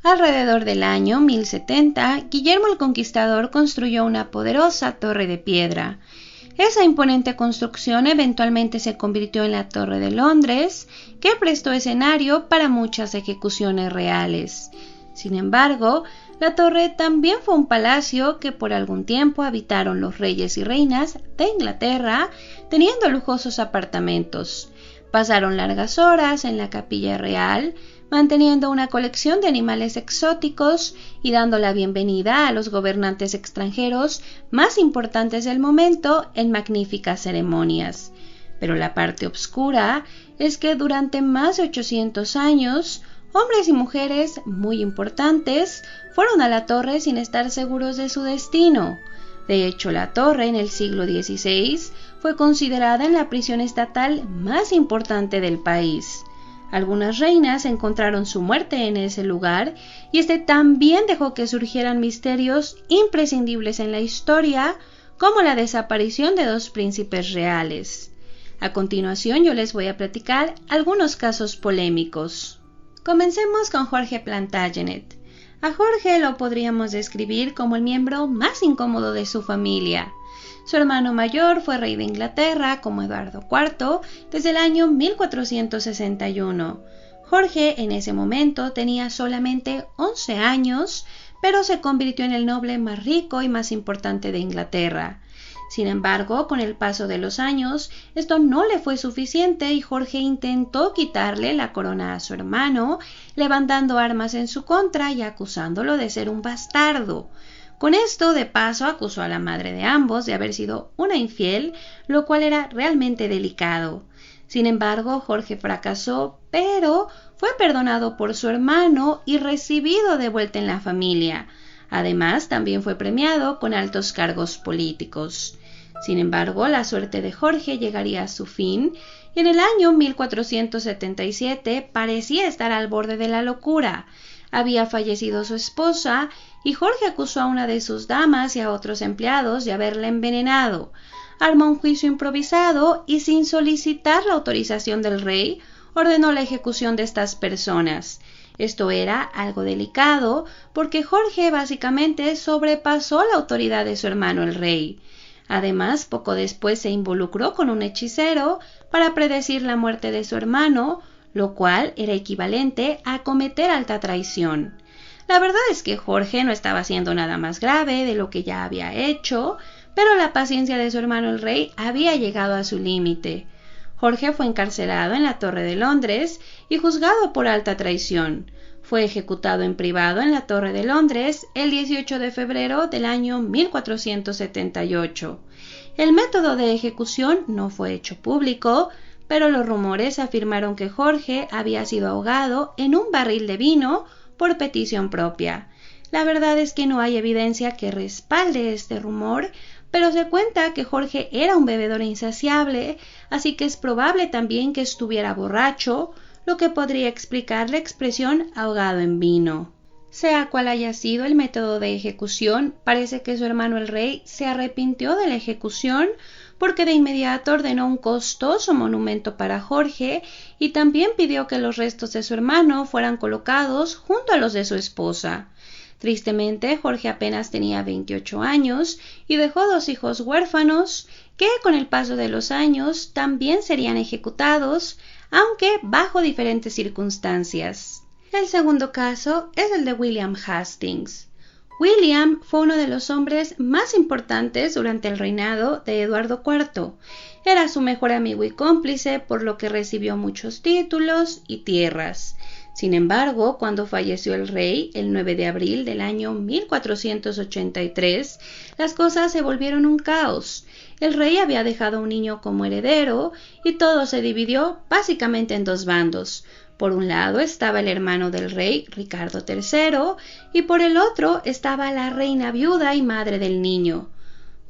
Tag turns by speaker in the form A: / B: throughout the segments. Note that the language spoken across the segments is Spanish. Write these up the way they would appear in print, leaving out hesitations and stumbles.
A: Alrededor del año 1070, Guillermo el Conquistador construyó una poderosa torre de piedra. Esa imponente construcción eventualmente se convirtió en la Torre de Londres, que prestó escenario para muchas ejecuciones reales. Sin embargo, la torre también fue un palacio que por algún tiempo habitaron los reyes y reinas de Inglaterra, teniendo lujosos apartamentos. Pasaron largas horas en la capilla real, manteniendo una colección de animales exóticos y dando la bienvenida a los gobernantes extranjeros más importantes del momento en magníficas ceremonias. Pero la parte oscura es que durante más de 800 años, hombres y mujeres muy importantes fueron a la torre sin estar seguros de su destino. De hecho, la torre en el siglo XVI fue considerada en la prisión estatal más importante del país. Algunas reinas encontraron su muerte en ese lugar y este también dejó que surgieran misterios imprescindibles en la historia, como la desaparición de 2 príncipes reales. A continuación yo les voy a platicar algunos casos polémicos. Comencemos con Jorge Plantagenet. A Jorge lo podríamos describir como el miembro más incómodo de su familia. Su hermano mayor fue rey de Inglaterra como Eduardo IV desde el año 1461. Jorge en ese momento tenía solamente 11 años, pero se convirtió en el noble más rico y más importante de Inglaterra. Sin embargo, con el paso de los años, esto no le fue suficiente y Jorge intentó quitarle la corona a su hermano, levantando armas en su contra y acusándolo de ser un bastardo. Con esto, de paso, acusó a la madre de ambos de haber sido una infiel, lo cual era realmente delicado. Sin embargo, Jorge fracasó, pero fue perdonado por su hermano y recibido de vuelta en la familia. Además, también fue premiado con altos cargos políticos. Sin embargo, la suerte de Jorge llegaría a su fin y en el año 1477 parecía estar al borde de la locura. Había fallecido su esposa y Jorge acusó a una de sus damas y a otros empleados de haberla envenenado. Armó un juicio improvisado y sin solicitar la autorización del rey, ordenó la ejecución de estas personas. Esto era algo delicado porque Jorge básicamente sobrepasó la autoridad de su hermano el rey. Además, poco después se involucró con un hechicero para predecir la muerte de su hermano, lo cual era equivalente a cometer alta traición. La verdad es que Jorge no estaba haciendo nada más grave de lo que ya había hecho, pero la paciencia de su hermano el rey había llegado a su límite. Jorge fue encarcelado en la Torre de Londres y juzgado por alta traición. Fue ejecutado en privado en la Torre de Londres el 18 de febrero del año 1478. El método de ejecución no fue hecho público, pero los rumores afirmaron que Jorge había sido ahogado en un barril de vino por petición propia. La verdad es que no hay evidencia que respalde este rumor, pero se cuenta que Jorge era un bebedor insaciable, así que es probable también que estuviera borracho, lo que podría explicar la expresión ahogado en vino. Sea cual haya sido el método de ejecución, parece que su hermano el rey se arrepintió de la ejecución porque de inmediato ordenó un costoso monumento para Jorge y también pidió que los restos de su hermano fueran colocados junto a los de su esposa. Tristemente, Jorge apenas tenía 28 años y dejó 2 hijos huérfanos que con el paso de los años también serían ejecutados, aunque bajo diferentes circunstancias. El segundo caso es el de William Hastings. William fue uno de los hombres más importantes durante el reinado de Eduardo IV. Era su mejor amigo y cómplice, por lo que recibió muchos títulos y tierras. Sin embargo, cuando falleció el rey, el 9 de abril del año 1483, las cosas se volvieron un caos. El rey había dejado un niño como heredero y todo se dividió básicamente en 2 bandos. Por un lado estaba el hermano del rey, Ricardo III, y por el otro estaba la reina viuda y madre del niño.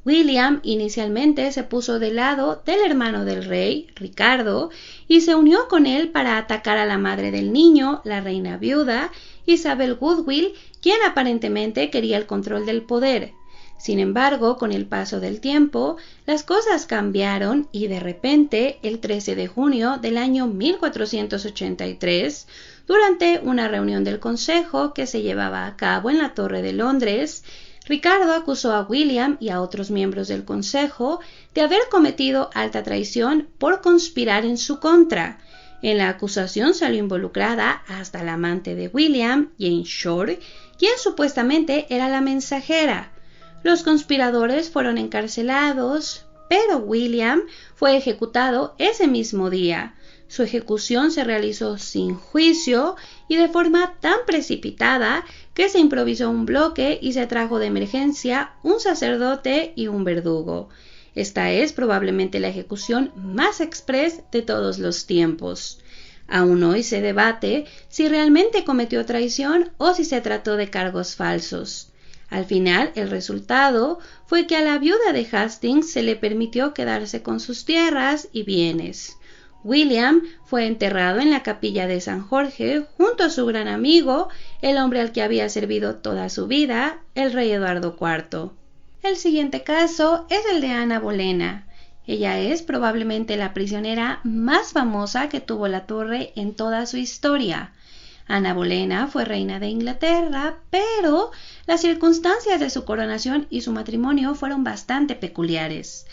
A: William inicialmente se puso del lado del hermano del rey, Ricardo, y se unió con él para atacar a la madre del niño, la reina viuda, Isabel Woodville, quien aparentemente quería el control del poder. Sin embargo, con el paso del tiempo, las cosas cambiaron y de repente, el 13 de junio del año 1483, durante una reunión del Consejo que se llevaba a cabo en la Torre de Londres, Ricardo acusó a William y a otros miembros del Consejo de haber cometido alta traición por conspirar en su contra. En la acusación salió involucrada hasta la amante de William, Jane Shore, quien supuestamente era la mensajera. Los conspiradores fueron encarcelados, pero William fue ejecutado ese mismo día. Su ejecución se realizó sin juicio y de forma tan precipitada que se improvisó un bloque y se trajo de emergencia un sacerdote y un verdugo. Esta es probablemente la ejecución más express de todos los tiempos. Aún hoy se debate si realmente cometió traición o si se trató de cargos falsos. Al final, el resultado fue que a la viuda de Hastings se le permitió quedarse con sus tierras y bienes. William fue enterrado en la capilla de San Jorge junto a su gran amigo, el hombre al que había servido toda su vida, el rey Eduardo IV. El siguiente caso es el de Ana Bolena. Ella es probablemente la prisionera más famosa que tuvo la torre en toda su historia. Ana Bolena fue reina de Inglaterra, pero las circunstancias de su coronación y su matrimonio fueron bastante peculiares.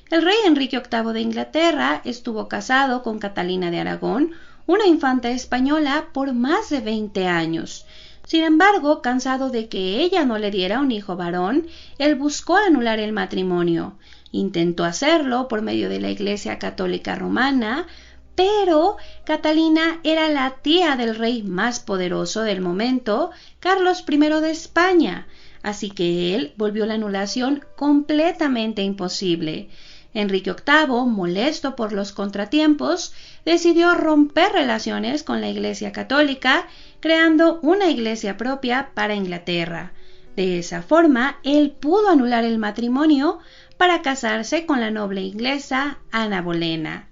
A: El rey Enrique VIII de Inglaterra estuvo casado con Catalina de Aragón, una infanta española, por más de 20 años. Sin embargo, cansado de que ella no le diera un hijo varón, él buscó anular el matrimonio. Intentó hacerlo por medio de la Iglesia Católica Romana, pero Catalina era la tía del rey más poderoso del momento, Carlos I de España, así que él volvió la anulación completamente imposible. Enrique VIII, molesto por los contratiempos, decidió romper relaciones con la Iglesia Católica, creando una iglesia propia para Inglaterra. De esa forma, él pudo anular el matrimonio para casarse con la noble inglesa Ana Bolena.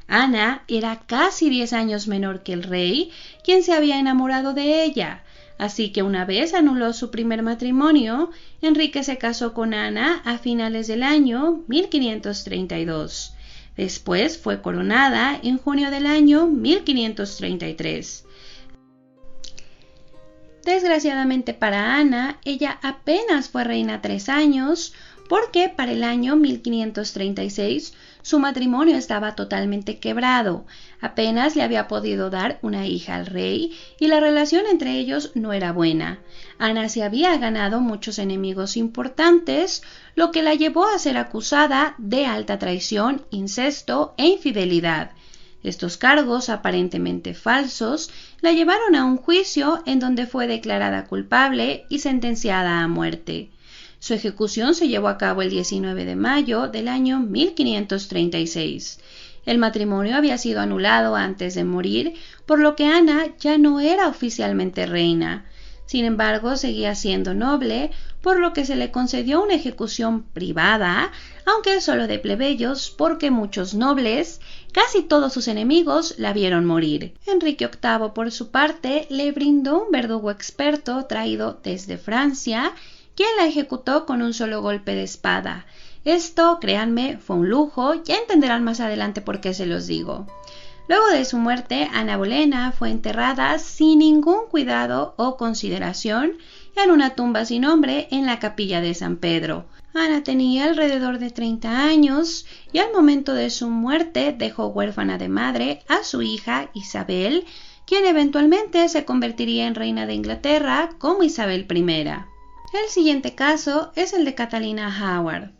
A: Ana era casi 10 años menor que el rey, quien se había enamorado de ella. Así que una vez anuló su primer matrimonio, Enrique se casó con Ana a finales del año 1532. Después fue coronada en junio del año 1533. Desgraciadamente para Ana, ella apenas fue reina 3 años, porque para el año 1536 su matrimonio estaba totalmente quebrado. Apenas le había podido dar una hija al rey y la relación entre ellos no era buena. Ana se había ganado muchos enemigos importantes, lo que la llevó a ser acusada de alta traición, incesto e infidelidad. Estos cargos, aparentemente falsos, la llevaron a un juicio en donde fue declarada culpable y sentenciada a muerte. Su ejecución se llevó a cabo el 19 de mayo del año 1536. El matrimonio había sido anulado antes de morir, por lo que Ana ya no era oficialmente reina. Sin embargo, seguía siendo noble, por lo que se le concedió una ejecución privada, aunque solo de plebeyos, porque muchos nobles, casi todos sus enemigos, la vieron morir. Enrique VIII, por su parte, le brindó un verdugo experto traído desde Francia, quien la ejecutó con un solo golpe de espada. Esto, créanme, fue un lujo, ya entenderán más adelante por qué se los digo. Luego de su muerte, Ana Bolena fue enterrada sin ningún cuidado o consideración en una tumba sin nombre en la capilla de San Pedro. Ana tenía alrededor de 30 años y al momento de su muerte dejó huérfana de madre a su hija Isabel, quien eventualmente se convertiría en reina de Inglaterra como Isabel I. El siguiente caso es el de Catalina Howard.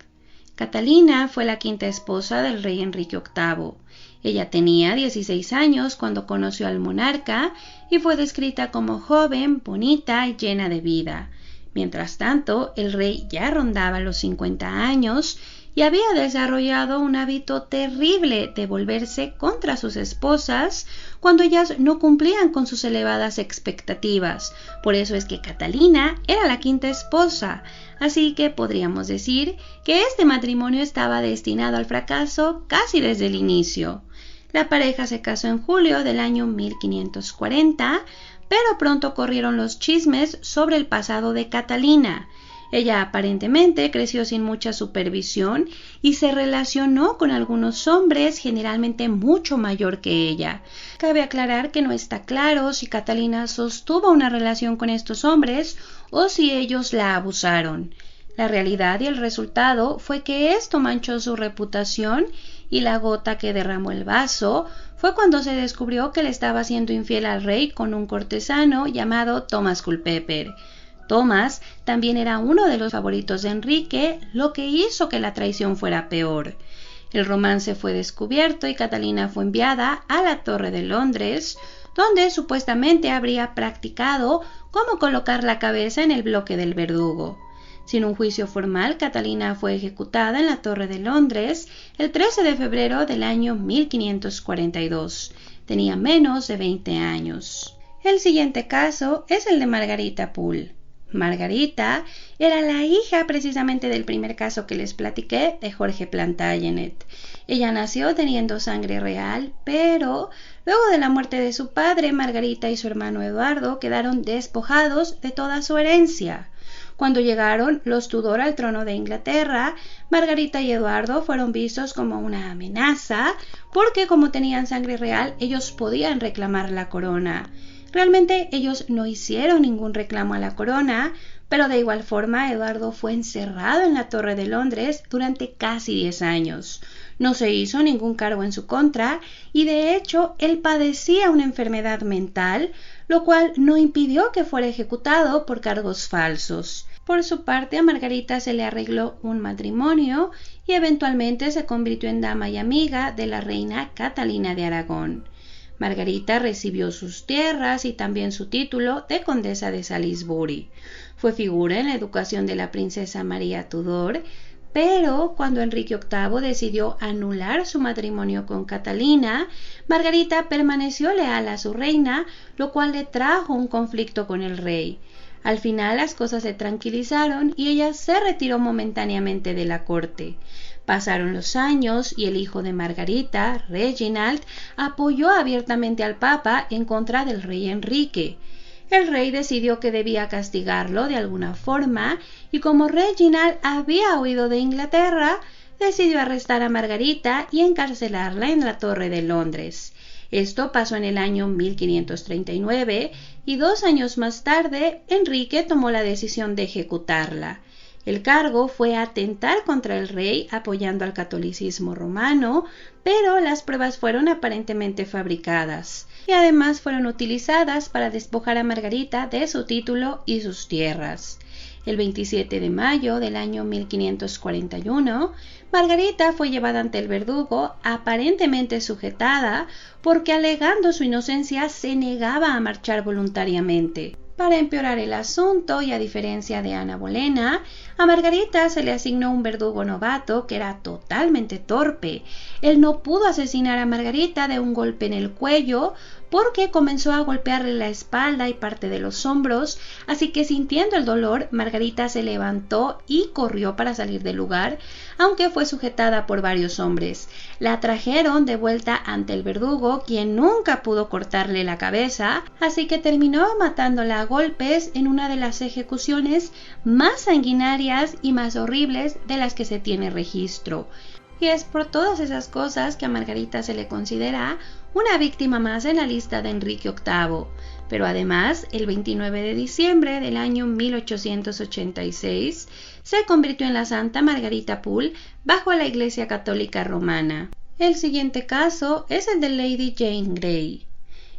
A: Catalina fue la quinta esposa del rey Enrique VIII. Ella tenía 16 años cuando conoció al monarca y fue descrita como joven, bonita y llena de vida. Mientras tanto, el rey ya rondaba los 50 años y había desarrollado un hábito terrible de volverse contra sus esposas cuando ellas no cumplían con sus elevadas expectativas. Por eso es que Catalina era la quinta esposa, así que podríamos decir que este matrimonio estaba destinado al fracaso casi desde el inicio. La pareja se casó en julio del año 1540, pero pronto corrieron los chismes sobre el pasado de Catalina. Ella aparentemente creció sin mucha supervisión y se relacionó con algunos hombres generalmente mucho mayor que ella. Cabe aclarar que no está claro si Catalina sostuvo una relación con estos hombres o si ellos la abusaron. La realidad y el resultado fue que esto manchó su reputación y la gota que derramó el vaso fue cuando se descubrió que le estaba siendo infiel al rey con un cortesano llamado Thomas Culpeper. Thomas también era uno de los favoritos de Enrique, lo que hizo que la traición fuera peor. El romance fue descubierto y Catalina fue enviada a la Torre de Londres, donde supuestamente habría practicado cómo colocar la cabeza en el bloque del verdugo. Sin un juicio formal, Catalina fue ejecutada en la Torre de Londres el 13 de febrero del año 1542. Tenía menos de 20 años. El siguiente caso es el de Margarita Poole. Margarita era la hija precisamente del primer caso que les platiqué de Jorge Plantagenet. Ella nació teniendo sangre real, pero luego de la muerte de su padre, Margarita y su hermano Eduardo quedaron despojados de toda su herencia. Cuando llegaron los Tudor al trono de Inglaterra, Margarita y Eduardo fueron vistos como una amenaza porque como tenían sangre real, ellos podían reclamar la corona. Realmente ellos no hicieron ningún reclamo a la corona, pero de igual forma Eduardo fue encerrado en la Torre de Londres durante casi 10 años. No se hizo ningún cargo en su contra y de hecho él padecía una enfermedad mental, lo cual no impidió que fuera ejecutado por cargos falsos. Por su parte, a Margarita se le arregló un matrimonio y eventualmente se convirtió en dama y amiga de la reina Catalina de Aragón. Margarita recibió sus tierras y también su título de condesa de Salisbury. Fue figura en la educación de la princesa María Tudor, pero cuando Enrique VIII decidió anular su matrimonio con Catalina, Margarita permaneció leal a su reina, lo cual le trajo un conflicto con el rey. Al final las cosas se tranquilizaron y ella se retiró momentáneamente de la corte. Pasaron los años y el hijo de Margarita, Reginald, apoyó abiertamente al Papa en contra del rey Enrique. El rey decidió que debía castigarlo de alguna forma y como Reginald había huido de Inglaterra, decidió arrestar a Margarita y encarcelarla en la Torre de Londres. Esto pasó en el año 1539 y 2 años más tarde Enrique tomó la decisión de ejecutarla. El cargo fue atentar contra el rey apoyando al catolicismo romano, pero las pruebas fueron aparentemente fabricadas y además fueron utilizadas para despojar a Margarita de su título y sus tierras. El 27 de mayo del año 1541, Margarita fue llevada ante el verdugo, aparentemente sujetada, porque alegando su inocencia se negaba a marchar voluntariamente. Para empeorar el asunto, y a diferencia de Ana Bolena, a Margarita se le asignó un verdugo novato que era totalmente torpe. Él no pudo asesinar a Margarita de un golpe en el cuello porque comenzó a golpearle la espalda y parte de los hombros, así que sintiendo el dolor, Margarita se levantó y corrió para salir del lugar, aunque fue sujetada por varios hombres. La trajeron de vuelta ante el verdugo, quien nunca pudo cortarle la cabeza, así que terminó matándola a golpes en una de las ejecuciones más sanguinarias y más horribles de las que se tiene registro. Y es por todas esas cosas que a Margarita se le considera una víctima más en la lista de Enrique VIII. Pero además, el 29 de diciembre del año 1886, se convirtió en la Santa Margarita Poole bajo la Iglesia Católica Romana. El siguiente caso es el de Lady Jane Grey.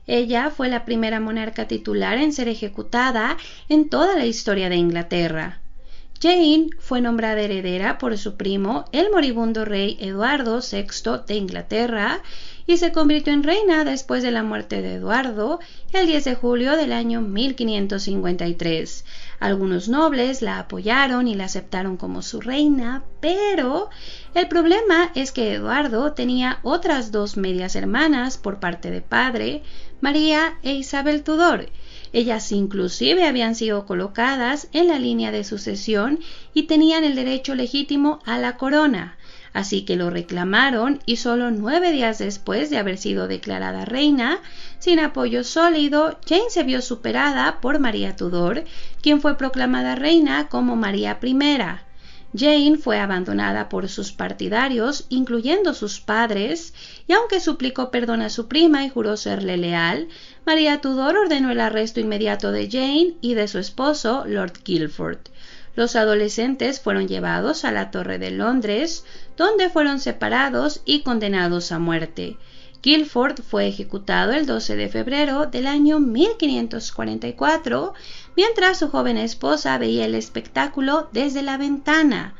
A: Ella fue la primera monarca titular en ser ejecutada en toda la historia de Inglaterra. Jane fue nombrada heredera por su primo, el moribundo rey Eduardo VI de Inglaterra, y se convirtió en reina después de la muerte de Eduardo el 10 de julio del año 1553. Algunos nobles la apoyaron y la aceptaron como su reina, pero el problema es que Eduardo tenía otras 2 medias hermanas por parte de padre, María e Isabel Tudor. Ellas inclusive habían sido colocadas en la línea de sucesión y tenían el derecho legítimo a la corona. así que lo reclamaron y solo 9 días después de haber sido declarada reina, sin apoyo sólido, Jane se vio superada por María Tudor, quien fue proclamada reina como María I. Jane fue abandonada por sus partidarios, incluyendo sus padres, y aunque suplicó perdón a su prima y juró serle leal, María Tudor ordenó el arresto inmediato de Jane y de su esposo, Lord Guildford. Los adolescentes fueron llevados a la Torre de Londres, donde fueron separados y condenados a muerte. Guildford fue ejecutado el 12 de febrero del año 1544, mientras su joven esposa veía el espectáculo desde la ventana.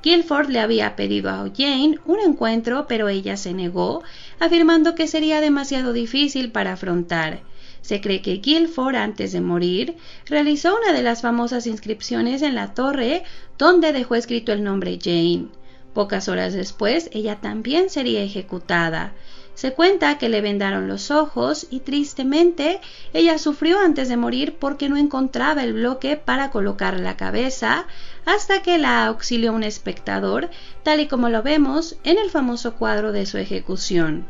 A: Guildford le había pedido a Jane un encuentro, pero ella se negó, afirmando que sería demasiado difícil para afrontar. Se cree que Guildford, antes de morir, realizó una de las famosas inscripciones en la torre, donde dejó escrito el nombre Jane. Pocas horas después, ella también sería ejecutada. Se cuenta que le vendaron los ojos y, tristemente, ella sufrió antes de morir porque no encontraba el bloque para colocar la cabeza, hasta que la auxilió un espectador, tal y como lo vemos en el famoso cuadro de su ejecución.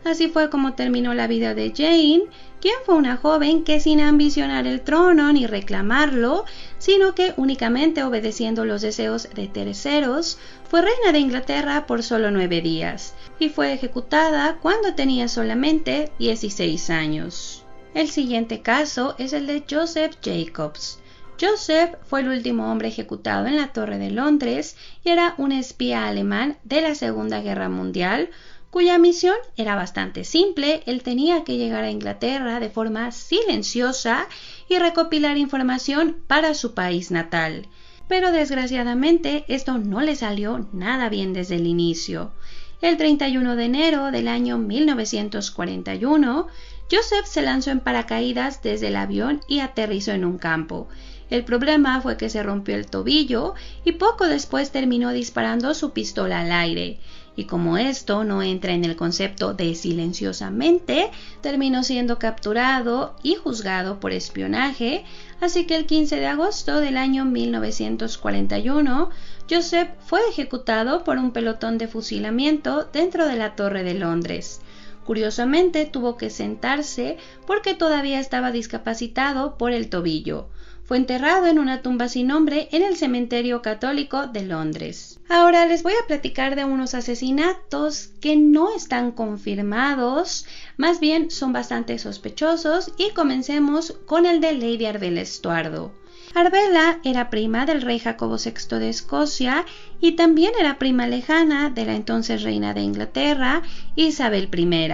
A: Así fue como terminó la vida de Jane, quien fue una joven que, sin ambicionar el trono ni reclamarlo, sino que únicamente obedeciendo los deseos de terceros, fue reina de Inglaterra por solo 9 días, y fue ejecutada cuando tenía solamente 16 años. El siguiente caso es el de Joseph Jacobs. Joseph fue el último hombre ejecutado en la Torre de Londres y era un espía alemán de la Segunda Guerra Mundial, cuya misión era bastante simple. Él tenía que llegar a Inglaterra de forma silenciosa y recopilar información para su país natal. Pero desgraciadamente esto no le salió nada bien desde el inicio. El 31 de enero del año 1941, Joseph se lanzó en paracaídas desde el avión y aterrizó en un campo. El problema fue que se rompió el tobillo y poco después terminó disparando su pistola al aire. Y como esto no entra en el concepto de silenciosamente, terminó siendo capturado y juzgado por espionaje, así que el 15 de agosto del año 1941, Joseph fue ejecutado por un pelotón de fusilamiento dentro de la Torre de Londres. Curiosamente, tuvo que sentarse porque todavía estaba discapacitado por el tobillo. Fue enterrado en una tumba sin nombre en el cementerio católico de Londres. Ahora les voy a platicar de unos asesinatos que no están confirmados, más bien son bastante sospechosos, y comencemos con el de Lady Arbella Estuardo. Arbella era prima del rey Jacobo VI de Escocia y también era prima lejana de la entonces reina de Inglaterra, Isabel I.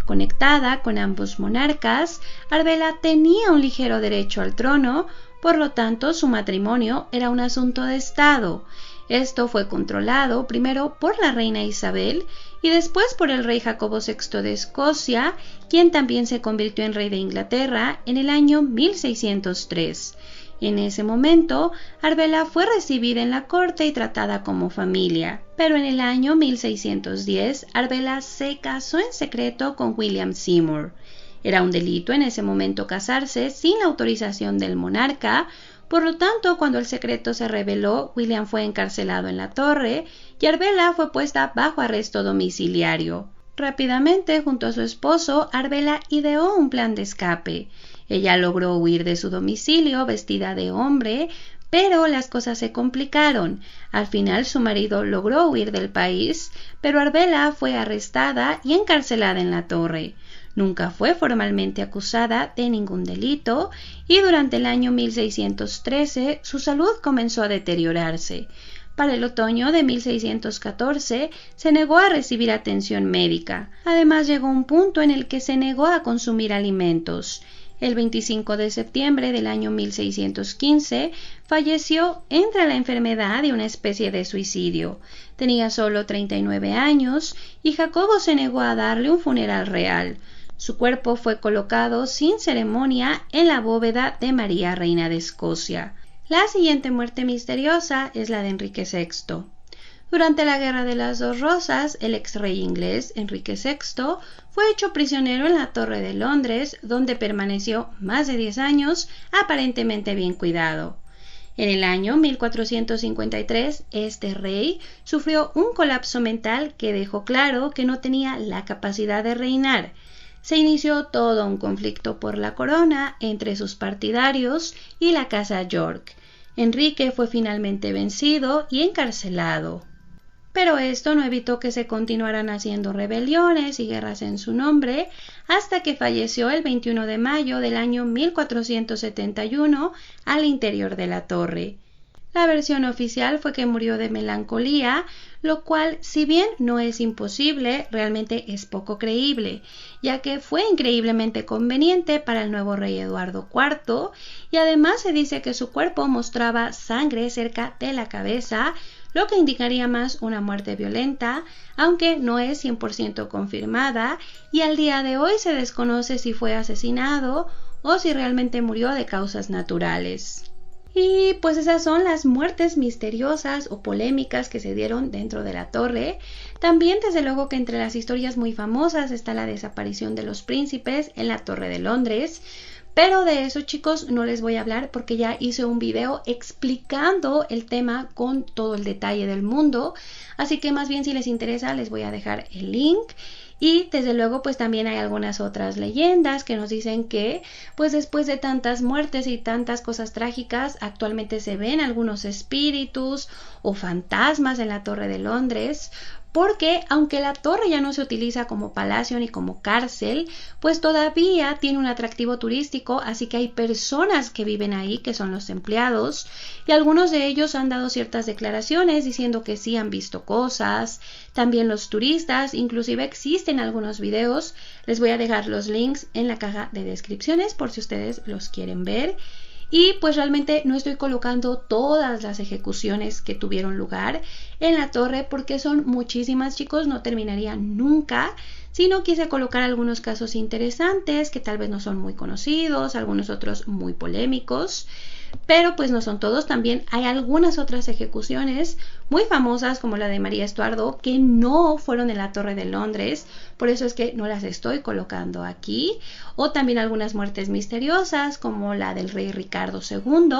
A: Conectada con ambos monarcas, Arbella tenía un ligero derecho al trono, por lo tanto su matrimonio era un asunto de Estado. Esto fue controlado primero por la reina Isabel y después por el rey Jacobo VI de Escocia, quien también se convirtió en rey de Inglaterra en el año 1603. En ese momento, Arbella fue recibida en la corte y tratada como familia, pero en el año 1610, Arbella se casó en secreto con William Seymour. Era un delito en ese momento casarse sin la autorización del monarca, por lo tanto, cuando el secreto se reveló, William fue encarcelado en la torre y Arbella fue puesta bajo arresto domiciliario. Rápidamente, junto a su esposo, Arbella ideó un plan de escape. Ella logró huir de su domicilio vestida de hombre, pero las cosas se complicaron. Al final su marido logró huir del país, pero Arbella fue arrestada y encarcelada en la torre. Nunca fue formalmente acusada de ningún delito y durante el año 1613 su salud comenzó a deteriorarse. Para el otoño de 1614 se negó a recibir atención médica. Además llegó un punto en el que se negó a consumir alimentos. El 25 de septiembre del año 1615 falleció entre la enfermedad y una especie de suicidio. Tenía solo 39 años y Jacobo se negó a darle un funeral real. Su cuerpo fue colocado sin ceremonia en la bóveda de María, reina de Escocia. La siguiente muerte misteriosa es la de Enrique VI. Durante la Guerra de las Dos Rosas, el ex rey inglés Enrique VI fue hecho prisionero en la Torre de Londres, donde permaneció más de 10 años aparentemente bien cuidado. En el año 1453, este rey sufrió un colapso mental que dejó claro que no tenía la capacidad de reinar. Se inició todo un conflicto por la corona entre sus partidarios y la casa York. Enrique fue finalmente vencido y encarcelado. Pero esto no evitó que se continuaran haciendo rebeliones y guerras en su nombre, hasta que falleció el 21 de mayo del año 1471 al interior de la torre. La versión oficial fue que murió de melancolía, lo cual, si bien no es imposible, realmente es poco creíble, ya que fue increíblemente conveniente para el nuevo rey Eduardo IV, y además se dice que su cuerpo mostraba sangre cerca de la cabeza, lo que indicaría más una muerte violenta, aunque no es 100% confirmada, y al día de hoy se desconoce si fue asesinado o si realmente murió de causas naturales. Y pues esas son las muertes misteriosas o polémicas que se dieron dentro de la torre. También desde luego que entre las historias muy famosas está la desaparición de los príncipes en la Torre de Londres. Pero de eso, chicos, no les voy a hablar porque ya hice un video explicando el tema con todo el detalle del mundo. Así que más bien si les interesa les voy a dejar el link. Y desde luego pues también hay algunas otras leyendas que nos dicen que pues después de tantas muertes y tantas cosas trágicas actualmente se ven algunos espíritus o fantasmas en la Torre de Londres, porque aunque la torre ya no se utiliza como palacio ni como cárcel, pues todavía tiene un atractivo turístico, así que hay personas que viven ahí, que son los empleados, y algunos de ellos han dado ciertas declaraciones diciendo que sí han visto cosas. También los turistas, inclusive existen algunos videos, les voy a dejar los links en la caja de descripciones por si ustedes los quieren ver. Y pues realmente no estoy colocando todas las ejecuciones que tuvieron lugar en la torre porque son muchísimas, chicos, no terminaría nunca, sino quise colocar algunos casos interesantes que tal vez no son muy conocidos, algunos otros muy polémicos, pero pues no son todos. También hay algunas otras ejecuciones muy famosas como la de María Estuardo que no fueron en la Torre de Londres, por eso es que no las estoy colocando aquí, o también algunas muertes misteriosas como la del rey Ricardo II,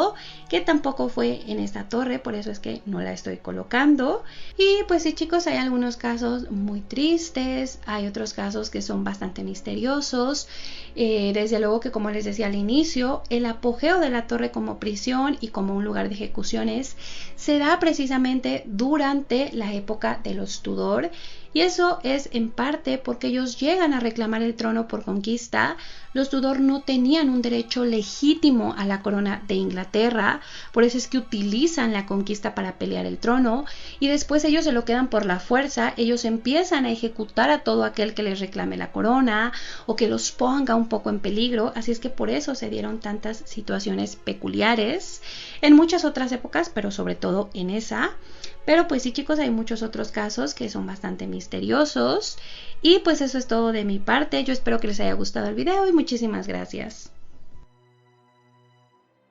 A: que tampoco fue en esta torre, por eso es que no la estoy colocando. Y pues sí, chicos, hay algunos casos muy tristes, hay otros casos que son bastante misteriosos. Desde luego que, como les decía al inicio, el apogeo de la torre como prisión y como un lugar de ejecuciones se da precisamente durante la época de los Tudor, y eso es en parte porque ellos llegan a reclamar el trono por conquista. Los Tudor no tenían un derecho legítimo a la corona de Inglaterra, por eso es que utilizan la conquista para pelear el trono, y después ellos se lo quedan por la fuerza. Ellos empiezan a ejecutar a todo aquel que les reclame la corona o que los ponga un poco en peligro, así es que por eso se dieron tantas situaciones peculiares en muchas otras épocas, pero sobre todo en esa. Pero pues sí, chicos, hay muchos otros casos que son bastante misteriosos. Y pues eso es todo de mi parte. Yo espero que les haya gustado el video y muchísimas gracias.